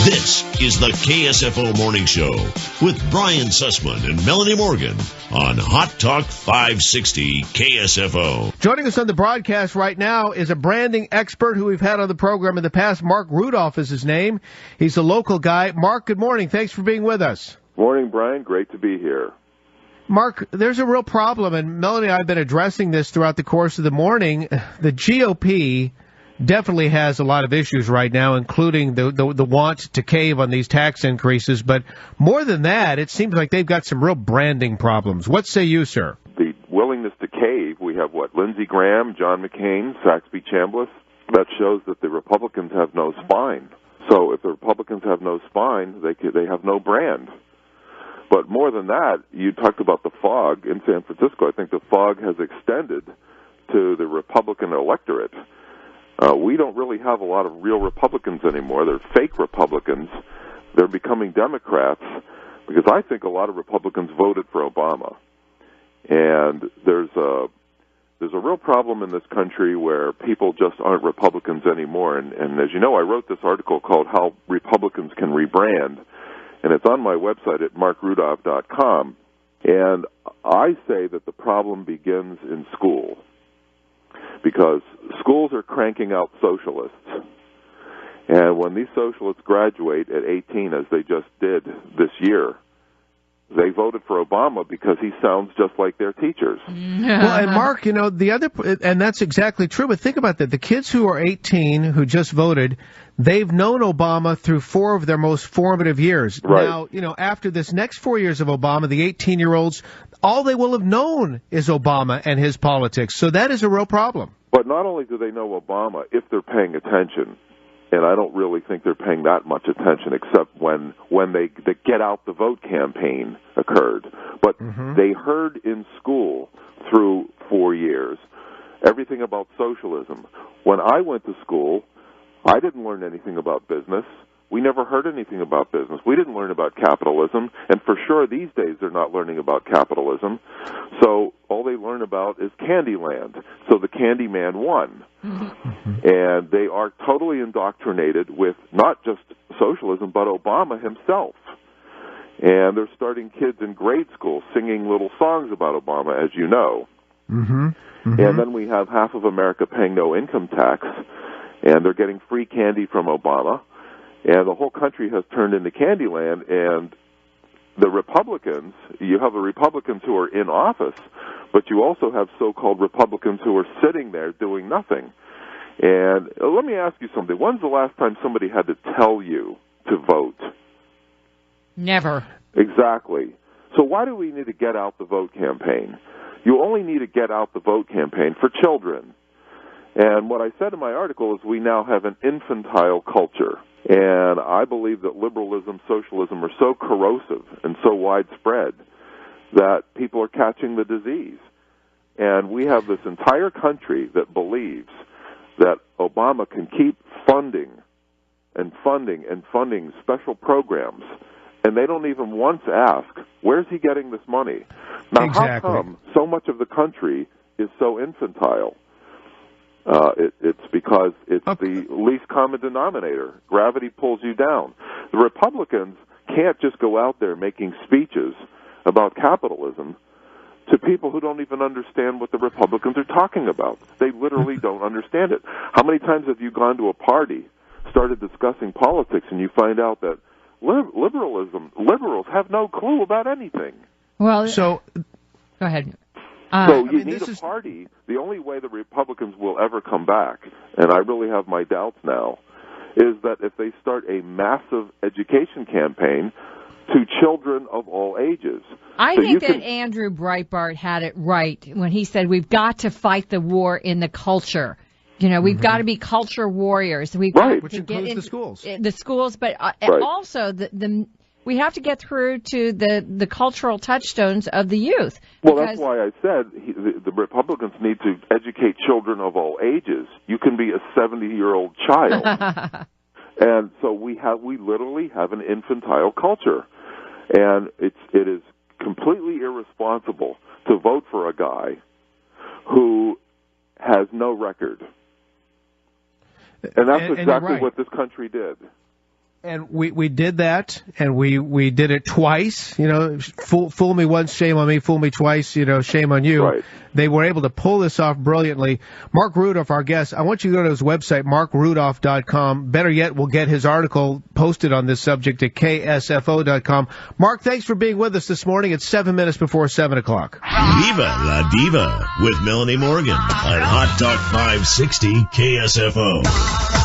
This is the KSFO Morning Show with Brian Sussman and Melanie Morgan on Hot Talk 560 KSFO. Joining us on the broadcast right now is a branding expert who we've had on the program in the past. Marc Rudov is his name. He's a local guy. Marc, good morning. Thanks for being with us. Morning, Brian. Great to be here. Marc, there's a real problem, and Melanie and I have been addressing this throughout the course of the morning. The GOP definitely has a lot of issues right now, including the want to cave on these tax increases. But more than that, it seems like they've got some real branding problems. What say you, sir? The willingness to cave, we have Lindsey Graham, John McCain, Saxby Chambliss. That shows that the Republicans have no spine. So if the Republicans have no spine, they have no brand. But more than that, you talked about the fog in San Francisco. I think the fog has extended to the Republican electorate. We don't really have a lot of real Republicans anymore. They're fake Republicans. They're becoming Democrats because I think a lot of Republicans voted for Obama. And there's a real problem in this country where people just aren't Republicans anymore. And as you know, I wrote this article called How Republicans Can Rebrand, and it's on my website at marcrudov.com. And I say that the problem begins in school, because schools are cranking out socialists. And when these socialists graduate at 18, as they just did this year, they voted for Obama because he sounds just like their teachers. Well, and Marc, and that's exactly true, but think about that. The kids who are 18 who just voted, they've known Obama through 4 of their most formative years. Right. Now, after this next 4 years of Obama, the 18-year-olds, all they will have known is Obama and his politics. So that is a real problem. But not only do they know Obama, if they're paying attention, and I don't really think they're paying that much attention except when the Get Out the Vote campaign occurred. But they heard in school through 4 years everything about socialism. When I went to school, I didn't learn anything about business. We never heard anything about business. We didn't learn about capitalism, and for sure these days they're not learning about capitalism. So all they learn about is Candyland. So the Candyman won. And they are totally indoctrinated with not just socialism, but Obama himself. And they're starting kids in grade school singing little songs about Obama, as you know. And then we have half of America paying no income tax, and they're getting free candy from Obama. And the whole country has turned into Candyland, and the Republicans, you have the Republicans who are in office, but you also have so-called Republicans who are sitting there doing nothing. And let me ask you something. When's the last time somebody had to tell you to vote? Never. Exactly. So why do we need to Get Out the Vote campaign? You only need to Get Out the Vote campaign for children. And what I said in my article is we now have an infantile culture. And I believe that liberalism, socialism are so corrosive and so widespread that people are catching the disease. And we have this entire country that believes that Obama can keep funding and funding and funding special programs, and they don't even once ask, where's he getting this money? Now, exactly. How come so much of the country is so infantile? It's because it's the least common denominator. Gravity pulls you down. The Republicans can't just go out there making speeches about capitalism to people who don't even understand what the Republicans are talking about. They literally don't understand it. How many times have you gone to a party, started discussing politics, and you find out that liberals have no clue about anything? Well, go ahead. So you need a party. The only way the Republicans will ever come back, and I really have my doubts now, is that if they start a massive education campaign to children of all ages. I think that Andrew Breitbart had it right when he said we've got to fight the war in the culture. We've got to be culture warriors. We've got Which to includes get in the schools. The schools, but also we have to get through to the cultural touchstones of the youth. Well, that's why I said the Republicans need to educate children of all ages. You can be a 70-year-old child. And so we literally have an infantile culture. And it is completely irresponsible to vote for a guy who has no record. And that's exactly what this country did. And we did that, and we did it twice. Fool me once, shame on me. Fool me twice, shame on you. Right. They were able to pull this off brilliantly. Marc Rudov, our guest, I want you to go to his website, marcrudov.com. Better yet, we'll get his article posted on this subject at ksfo.com. Marc, thanks for being with us this morning. It's 7 minutes before 7 o'clock. Viva la Diva with Melanie Morgan on Hot Talk 560 KSFO.